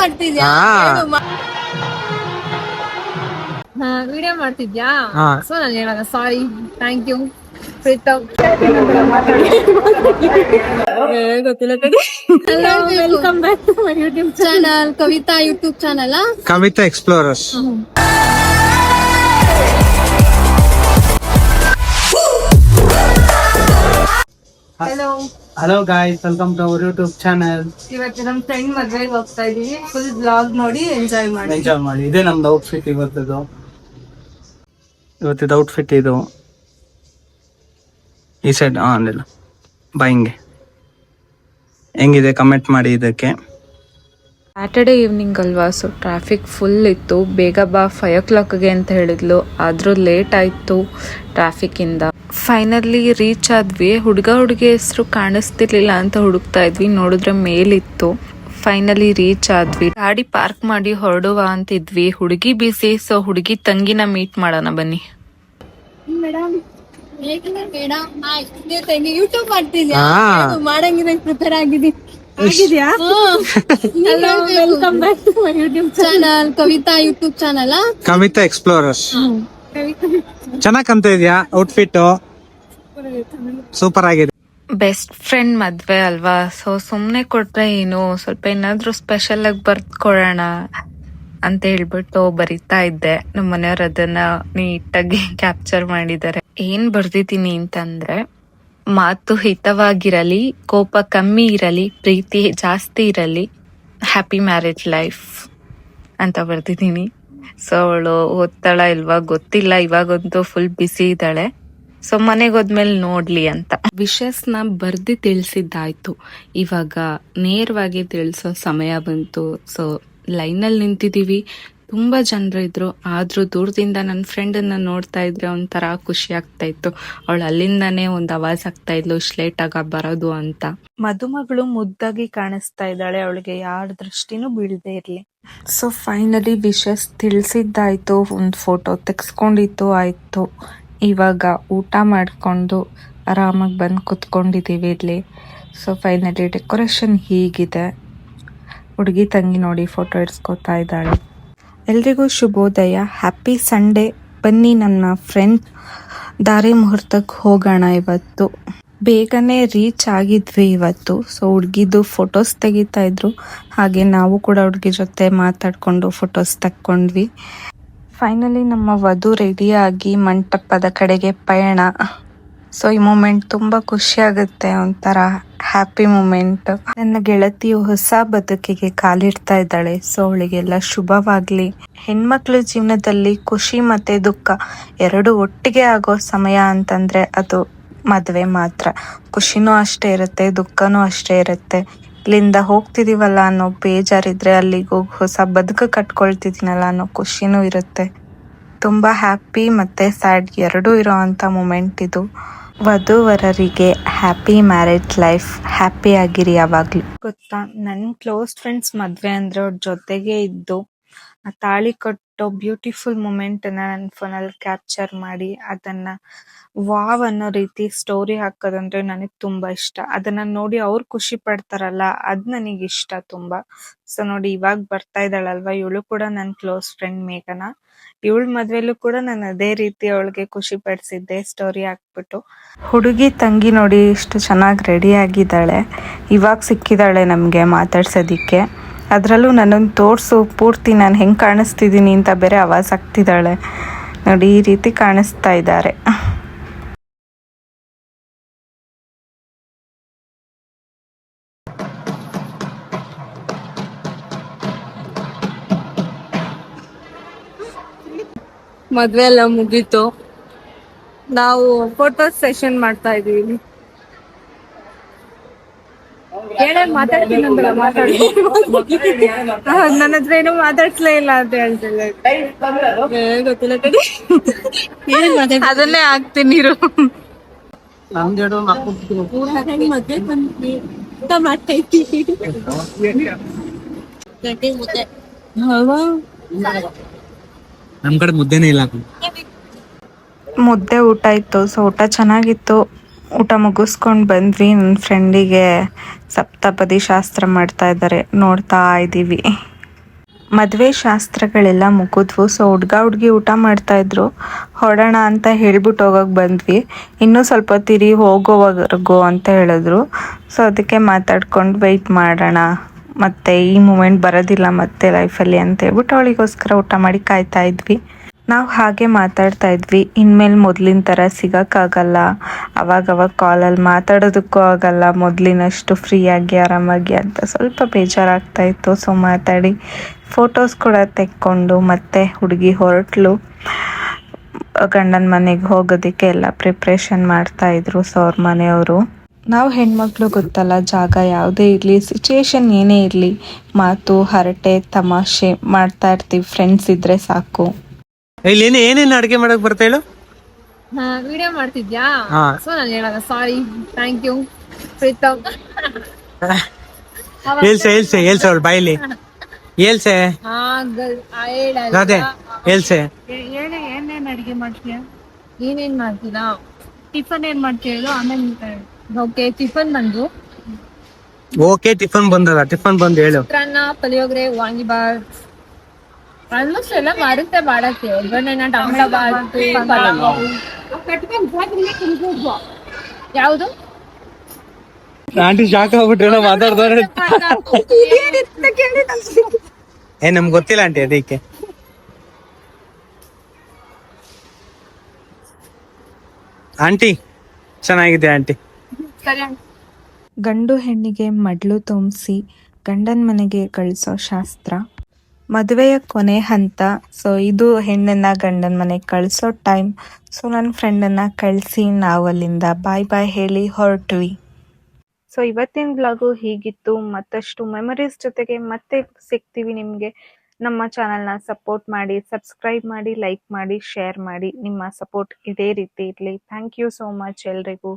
ಮಾಡ್ತಿದ್ಯಾ? ವಿಡಿಯೋ ಮಾಡ್ತಿದ್ಯಾ? ಹಾ. ಸೊ ನಾನು ಹೇಳಲ್ಲ, ಸಾರಿ, ಥ್ಯಾಂಕ್ ಯು. ಗೊತ್ತಿಲ್ಲ ಕಡೆ. Welcome back to my YouTube channel Kavita YouTube channel. Kavita Explorers. Hello hello guys, welcome to our YouTube channel. ಇವತ್ತು ನಮ್ಮ ಫ್ರೆಂಡ್ ಮದ್ವೆಗೆ ಹೋಗ್ತಾ ಇದೀವಿ. ಫುಲ್ ಬ್ಲಾಗ್ ನೋಡಿ ಎಂಜಾಯ್ ಮಾಡಿ. ಇದೇ ನಮ್ದು ಔಟ್ಫಿಟ್ ಇವತ್ತಿದು ಔಟ್ಫಿಟ್ ಇದು. ಈ ಸೈಡ್ ಅಲ್ಲಿಲ್ಲ ಬಾ, ಹೆಂಗಿದೆ ಕಮೆಂಟ್ ಮಾಡಿ ಇದಕ್ಕೆ. ಸ್ಯಾಟರ್ಡೇ ಈವ್ನಿಂಗ್ ಅಲ್ವಾ, ಸೊ ಟ್ರಾಫಿಕ್ ಫುಲ್ ಇತ್ತು. ಬೇಗ ಬಾ 5 o'clockಗೆ ಅಂತ ಹೇಳಿದ್ಲು, ಆದರೂ ಲೇಟ್ ಆಯಿತು ಟ್ರಾಫಿಕ್ಕಿಂದ. ಫೈನಲಿ ರೀಚ್ ಆದ್ವಿ. ಹುಡುಗಿ ಹೆಸರು ಕಾಣಿಸ್ತಿರ್ಲಿಲ್ಲ ಅಂತ ಹುಡುಕ್ತಾ ಇದ್ವಿ, ನೋಡಿದ್ರೆ ಮೇಲಿತ್ತು. ಫೈನಲಿ ರೀಚ್ ಆದ್ವಿ. ಗಾಡಿ ಪಾರ್ಕ್ ಮಾಡಿ ಹೊರಡುವ ಅಂತಿದ್ವಿ. ಹುಡುಗಿ ಬಿಸಿ, ಸೊ ಹುಡುಗಿ ತಂಗಿನ ಮೀಟ್ ಮಾಡೋಣ ಬನ್ನಿ. ಮೇಡಮ್ ಯೂಟ್ಯೂಬ್ ಮಾಡ್ತಿದ್ಯಾ? ಮಾಡಂಗಿದ್ರೆ ಪ್ರಿಪೇರ್ ಆಗಿದ್ದೀನಿ. Welcome back to my YouTube channel Kavita YouTube channel. Kavita Explorers. ಚೆನ್ನಾಗ್ ಕಾಣ್ತಾ ಇದೆಯಾ ಔಟ್ಫಿಟ್? ಸೂಪರ್ ಆಗಿದೆ. ಬೆಸ್ಟ್ ಫ್ರೆಂಡ್ ಮದ್ವೆ ಅಲ್ವಾ, ಸೊ ಸುಮ್ನೆ ಕೊಟ್ರೆ ಏನು, ಸ್ವಲ್ಪ ಏನಾದ್ರೂ ಸ್ಪೆಷಲ್ ಆಗಿ ಬರ್ದ್ಕೊಡೋಣ ಅಂತ ಹೇಳ್ಬಿಟ್ಟು ಬರಿತಾ ಇದ್ದೆ. ನಮ್ಮ ಮನೆಯವ್ರು ಅದನ್ನ ನೀಟಾಗಿ ಕ್ಯಾಪ್ಚರ್ ಮಾಡಿದ್ದಾರೆ. ಏನ್ ಬರ್ದಿದ್ದೀನಿ ಅಂತಂದ್ರೆ, ಮಾತು ಹಿತವಾಗಿರಲಿ, ಕೋಪ ಕಮ್ಮಿ ಇರಲಿ, ಪ್ರೀತಿ ಜಾಸ್ತಿ ಇರಲಿ, ಹ್ಯಾಪಿ ಮ್ಯಾರೇಜ್ ಲೈಫ್ ಅಂತ ಬರ್ದಿದ್ದೀನಿ. ಸೊ ಅವಳು ಓದ್ತಾಳ ಇಲ್ವಾ ಗೊತ್ತಿಲ್ಲ, ಇವಾಗಂತೂ ಫುಲ್ ಬಿಸಿ ಇದ್ದಾಳೆ. ಸೊ ಮನೆಗೆ ಹೋದ್ಮೇಲೆ ನೋಡ್ಲಿ ಅಂತ. ವಿಷಸ್ನ ಬರ್ದಿ ತಿಳಿಸಿದ್ದಾಯ್ತು, ಇವಾಗ ನೇರವಾಗಿ ತಿಳಿಸೋ ಸಮಯ ಬಂತು. ಸೊ ಲೈನಲ್ಲಿ ನಿಂತಿದ್ದೀವಿ, ತುಂಬಾ ಜನರು ಇದ್ರು. ಆದ್ರೂ ದೂರದಿಂದ ನನ್ನ ಫ್ರೆಂಡನ್ನ ನೋಡ್ತಾ ಇದ್ರೆ ಒಂಥರ ಖುಷಿ ಆಗ್ತಾ ಇತ್ತು. ಅವಳು ಅಲ್ಲಿಂದಾನೇ ಒಂದು ಆವಾಜ್ ಆಗ್ತಾ ಇದ್ಲು, ಇಷ್ಟು ಲೇಟ್ ಆಗ ಬರೋದು ಅಂತ. ಮದುಮಗಳು ಮುದ್ದಾಗಿ ಕಾಣಿಸ್ತಾ ಇದ್ದಾಳೆ, ಅವಳಿಗೆ ಯಾರ ದೃಷ್ಟಿನೂ ಬೀಳದೆ ಇರ್ಲಿ. ಸೊ ಫೈನಲಿ ವಿಷಸ್ ತಿಳಿಸಿದ್ದಾಯ್ತು, ಒಂದು ಫೋಟೋ ತೆಗ್ಸ್ಕೊಂಡಿತ್ತು ಆಯ್ತು. ಇವಾಗ ಊಟ ಮಾಡ್ಕೊಂಡು ಆರಾಮಾಗಿ ಬಂದು ಕುತ್ಕೊಂಡಿದ್ದೀವಿ ಇಲ್ಲಿ. ಸೊ ಫೈನಲಿ ಡೆಕೋರೇಷನ್ ಹೀಗಿದೆ. ಹುಡುಗಿ ತಂಗಿ ನೋಡಿ ಫೋಟೋ ಇಡ್ಸ್ಕೊತಾ ಇದ್ದಾಳೆ. ಎಲ್ರಿಗೂ ಶುಭೋದಯ, ಹ್ಯಾಪಿ ಸಂಡೇ. ಬನ್ನಿ ನನ್ನ ಫ್ರೆಂಡ್ ದಾರಿ ಮುಹೂರ್ತಕ್ಕೆ ಹೋಗೋಣ. ಇವತ್ತು ಬೇಗನೆ ರೀಚ್ ಆಗಿದ್ವಿ ಇವತ್ತು. ಸೊ ಹುಡುಗಿದು ಫೋಟೋಸ್ ತೆಗಿತಾ ಇದ್ರು, ಹಾಗೆ ನಾವು ಕೂಡ ಹುಡುಗಿ ಜೊತೆ ಮಾತಾಡ್ಕೊಂಡು ಫೋಟೋಸ್ ತಕ್ಕೊಂಡ್ವಿ. ಫೈನಲಿ ನಮ್ಮ ವಧು ರೆಡಿಯಾಗಿ ಮಂಟಪದ ಕಡೆಗೆ ಪಯಣ. ಸೊ ಈ ಮೂಮೆಂಟ್ ತುಂಬಾ ಖುಷಿ ಆಗುತ್ತೆ, ಒಂಥರ ಹ್ಯಾಪಿ ಮೂಮೆಂಟ್. ನನ್ನ ಗೆಳತಿಯು ಹೊಸ ಬದುಕಿಗೆ ಕಾಲಿಡ್ತಾ ಇದ್ದಾಳೆ. ಸೊ ಅವಳಿಗೆಲ್ಲ ಶುಭವಾಗ್ಲಿ. ಹೆಣ್ಮಕ್ಳ ಜೀವನದಲ್ಲಿ ಖುಷಿ ಮತ್ತೆ ದುಃಖ ಎರಡು ಒಟ್ಟಿಗೆ ಆಗೋ ಸಮಯ ಅಂತಂದ್ರೆ ಅದು ಮದುವೆ ಮಾತ್ರ. ಖುಷಿನೂ ಅಷ್ಟೇ ಇರುತ್ತೆ, ದುಃಖನೂ ಅಷ್ಟೇ ಇರುತ್ತೆ. ಇಲ್ಲಿಂದ ಹೋಗ್ತಿದೀವಲ್ಲ ಅನ್ನೋ ಬೇಜಾರಿದ್ರೆ, ಅಲ್ಲಿಗೆ ಹೋಗಿ ಹೊಸ ಬದುಕು ಕಟ್ಕೊಳ್ತಿದ್ದೀನಲ್ಲ ಅನ್ನೋ ಖುಷಿನೂ ಇರುತ್ತೆ. ತುಂಬಾ ಹ್ಯಾಪಿ ಮತ್ತೆ ಸ್ಯಾಡ್ ಎರಡೂ ಇರೋ ಅಂತ ಮೂಮೆಂಟ್ ಇದು. ವಧುವರರಿಗೆ ಹ್ಯಾಪಿ ಮ್ಯಾರೇಜ್ ಲೈಫ್, ಹ್ಯಾಪಿ ಆಗಿರಿ ಯಾವಾಗ್ಲೂ. ಗೊತ್ತಾ, ನನ್ನ ಕ್ಲೋಸ್ ಫ್ರೆಂಡ್ಸ್ ಮದ್ವೆ ಅಂದ್ರೆ ಅವ್ರ ಜೊತೆಗೆ ಇದ್ದು ಆ ತಾಳಿ ಕಟ್ಟೋ ಬ್ಯೂಟಿಫುಲ್ ಮೂಮೆಂಟ್ ಅನ್ನ ನನ್ನ ಫೋನಲ್ಲಿ ಕ್ಯಾಪ್ಚರ್ ಮಾಡಿ ಅದನ್ನ ವಾವ್ ಅನ್ನೋ ರೀತಿ ಸ್ಟೋರಿ ಹಾಕೋದಂದ್ರೆ ನನಗೆ ತುಂಬಾ ಇಷ್ಟ. ಅದನ್ನ ನೋಡಿ ಅವ್ರು ಖುಷಿ ಪಡ್ತಾರಲ್ಲ, ಅದ್ ನನಗೆ ಇಷ್ಟ ತುಂಬಾ. ಸೊ ನೋಡಿ, ಇವಾಗ ಬರ್ತಾ ಇದ್ದಾಳಲ್ವಾ, ಇವಳು ಕೂಡ ನನ್ನ ಕ್ಲೋಸ್ ಫ್ರೆಂಡ್ ಮೇಘನ. ಇವಳ ಮದ್ವೆಲೂ ಕೂಡ ನಾನು ಅದೇ ರೀತಿ ಅವಳಿಗೆ ಖುಷಿ ಪಡಿಸಿದ್ದೆ ಸ್ಟೋರಿ ಹಾಕ್ಬಿಟ್ಟು. ಹುಡುಗಿ ತಂಗಿ ನೋಡಿ ಇಷ್ಟು ಚೆನ್ನಾಗಿ ರೆಡಿ ಆಗಿದ್ದಾಳೆ. ಇವಾಗ ಸಿಕ್ಕಿದ್ದಾಳೆ ನಮ್ಗೆ ಮಾತಾಡ್ಸೋದಿಕ್ಕೆ. ಅದ್ರಲ್ಲೂ ನನ್ನನ್ನು ತೋರ್ಸು ಪೂರ್ತಿ ನಾನು ಹೆಂಗ್ ಕಾಣಿಸ್ತಿದ್ದೀನಿ ಅಂತ ಬೇರೆ ಆವಾಜ್ ಆಗ್ತಿದ್ದಾಳೆ ನೋಡಿ. ಈ ರೀತಿ ಕಾಣಿಸ್ತಾ ಇದ್ದಾರೆ. ಮದ್ವೆ ಎಲ್ಲ ಮುಗೀತು, ನಾವು ಫೋಟೋ ಸೆಷನ್ ಮಾಡ್ತಾ ಇದೀವಿ. ಮಾತಾಡ್ತೀನಿ ಅಂದಲ್ಲ, ನನ್ನ ಹತ್ರ ಏನು ಮಾತಾಡ್ಸ್ಲೇ ಇಲ್ಲ ಅಂತ ಹೇಳ್ತಿಲ್ಲ. ಗೊತ್ತಿಲ್ಲ ಕಡೆ, ಅದನ್ನೇ ಹಾಕ್ತೀನಿ. ನಮ್ ಕಡೆ ಮುದ್ದೆನೇ ಇಲ್ಲ. ಮುದ್ದೆ ಊಟ ಇತ್ತು. ಸೊ ಊಟ ಚೆನ್ನಾಗಿತ್ತು. ಊಟ ಮುಗಿಸ್ಕೊಂಡು ಬಂದ್ವಿ. ನನ್ನ ಫ್ರೆಂಡಿಗೆ ಸಪ್ತಪದಿ ಶಾಸ್ತ್ರ ಮಾಡ್ತಾ ಇದ್ದಾರೆ, ನೋಡ್ತಾ ಇದ್ದೀವಿ. ಮದುವೆ ಶಾಸ್ತ್ರಗಳೆಲ್ಲ ಮುಗಿದ್ವು. ಸೊ ಹುಡ್ಗಿ ಊಟ ಮಾಡ್ತಾ ಇದ್ರು. ಹೊರಡೋಣ ಅಂತ ಹೇಳ್ಬಿಟ್ಟು ಹೋಗೋಕೆ ಬಂದ್ವಿ. ಇನ್ನೂ ಸ್ವಲ್ಪ ಹೊತ್ತಿರಿ ಹೋಗೋವರೆಗೂ ಅಂತ ಹೇಳಿದ್ರು. ಸೊ ಅದಕ್ಕೆ ಮಾತಾಡ್ಕೊಂಡು ವೆಯ್ಟ್ ಮಾಡೋಣ, ಮತ್ತೆ ಈ ಮೂಮೆಂಟ್ ಬರೋದಿಲ್ಲ ಮತ್ತೆ ಲೈಫಲ್ಲಿ ಅಂತ ಹೇಳ್ಬಿಟ್ಟು ಅವಳಿಗೋಸ್ಕರ ಊಟ ಮಾಡಿ ಕಾಯ್ತಾ ಇದ್ವಿ. ನಾವು ಹಾಗೆ ಮಾತಾಡ್ತಾ ಇದ್ವಿ, ಇನ್ಮೇಲೆ ಮೊದಲಿನ ಥರ ಸಿಗೋಕ್ಕಾಗಲ್ಲ, ಅವಾಗವಾಗ ಕಾಲಲ್ಲಿ ಮಾತಾಡೋದಕ್ಕೂ ಆಗಲ್ಲ ಮೊದಲಿನಷ್ಟು ಫ್ರೀಯಾಗಿ ಆರಾಮಾಗಿ ಅಂತ ಸ್ವಲ್ಪ ಬೇಜಾರಾಗ್ತಾ ಇತ್ತು. ಸೊ ಮಾತಾಡಿ ಫೋಟೋಸ್ ಕೂಡ ತೆಕ್ಕೊಂಡು ಮತ್ತೆ ಹುಡುಗಿ ಹೊರಟ್ಲು. ಗಂಡನ ಮನೆಗೆ ಹೋಗೋದಕ್ಕೆ ಎಲ್ಲ ಪ್ರಿಪ್ರೇಷನ್ ಮಾಡ್ತಾಯಿದ್ರು. ಸೊ ಅವ್ರ ಮನೆಯವರು, ನಾವು ಹೆಣ್ಮಕ್ಳು ಗೊತ್ತಲ್ಲ, ಜಾಗ ಯಾವುದೇ ಇರಲಿ, ಸಿಚುವೇಶನ್ ಏನೇ ಇರಲಿ, ಮಾತು ಹರಟೆ ತಮಾಷೆ ಮಾಡ್ತಾ ಇರ್ತೀವಿ. ಫ್ರೆಂಡ್ಸ್ ಇದ್ದರೆ ಸಾಕು. ಇಲ್ಲಿ ಏನೇನು ಅಡುಗೆ ಮಾಡಕ್ ಬರ್ತಾ ಹೇಳು. ವಿಡಿಯೋ ಮಾಡ್ತಿದ್ಯಾ? ಹಾ. ಸೊ ನಾನು ಹೇಳಲ್ಲ ಸಾರಿ, ಥ್ಯಾಂಕ್ ಯು ಪ್ರೀತಮ್. ಹೇಳ್ಸೆ ಅವಳು ಬಾಯಿಲಿ ಹೇಳ್ಸೆ. ಅದೇ ಹೇಳ್ಸೆ. ಏನೇನ್ ಅಡಿಗೆ ಮಾಡ್ತೀಯಾ? ಏನೇನ್ ಮಾಡ್ತೀರಾ? ಟಿಫನ್ ಏನ್ ಮಾಡ್ತೀಯ ಹೇಳು, ಆಮೇಲೆ ಓಕೆ. ಟಿಫನ್ ಬಂದು ಓಕೆ ಟಿಫನ್ ಬಂದದ, ಟಿಫನ್ ಬಂದು ಹೇಳು. ಚಿತ್ರಾನ್ನ, ಪುಳಿಯೋಗರೆ, ವಾಂಗಿಬಾತ್, ಆಲ್ಮೋಸ್ಟ್ ಎಲ್ಲ ಬರುತ್ತೆ ಮಾಡಕ್ಕೆ. ಒಗ್ಗರಣೆನ, ಟೊಮೆಟೊ ಬಾತ್, ಯಾವುದು ಆಂಟಿ ಶಾಕ್ ಆಗ್ಬಿಟ್ರೆ ಮಾತಾಡ್ದವ್ರೆ. ನಮ್ಗೆ ಗೊತ್ತಿಲ್ಲ ಆಂಟಿ ಅದಕ್ಕೆ. ಆಂಟಿ ಚೆನ್ನಾಗಿದೆ ಆಂಟಿ. ಗಂಡು ಹೆಣ್ಣಿಗೆ ಮಡ್ಲು ತುಂಬಿಸಿ ಗಂಡನ ಮನೆಗೆ ಕಳಿಸೋ ಶಾಸ್ತ್ರ, ಮದುವೆಯ ಕೊನೆ ಹಂತ. ಸೊ ಇದು ಹೆಣ್ಣನ್ನು ಗಂಡನ ಮನೆಗೆ ಕಳಿಸೋ ಟೈಮ್. ಸೊ ನನ್ನ ಫ್ರೆಂಡನ್ನು ಕಳಿಸಿ ನಾವು ಅಲ್ಲಿಂದ ಬಾಯ್ ಬಾಯ್ ಹೇಳಿ ಹೊರಟ್ವಿ. ಸೊ ಇವತ್ತಿನ ಬ್ಲಾಗು ಹೀಗಿತ್ತು. ಮತ್ತಷ್ಟು ಮೆಮರೀಸ್ ಜೊತೆಗೆ ಮತ್ತೆ ಸಿಗ್ತೀವಿ ನಿಮಗೆ. ನಮ್ಮ ಚಾನಲ್ನ ಸಪೋರ್ಟ್ ಮಾಡಿ, ಸಬ್ಸ್ಕ್ರೈಬ್ ಮಾಡಿ, ಲೈಕ್ ಮಾಡಿ, ಶೇರ್ ಮಾಡಿ. ನಿಮ್ಮ ಸಪೋರ್ಟ್ ಇದೇ ರೀತಿ ಇರಲಿ. ಥ್ಯಾಂಕ್ ಯು ಸೋ ಮಚ್ ಎಲ್ರಿಗೂ.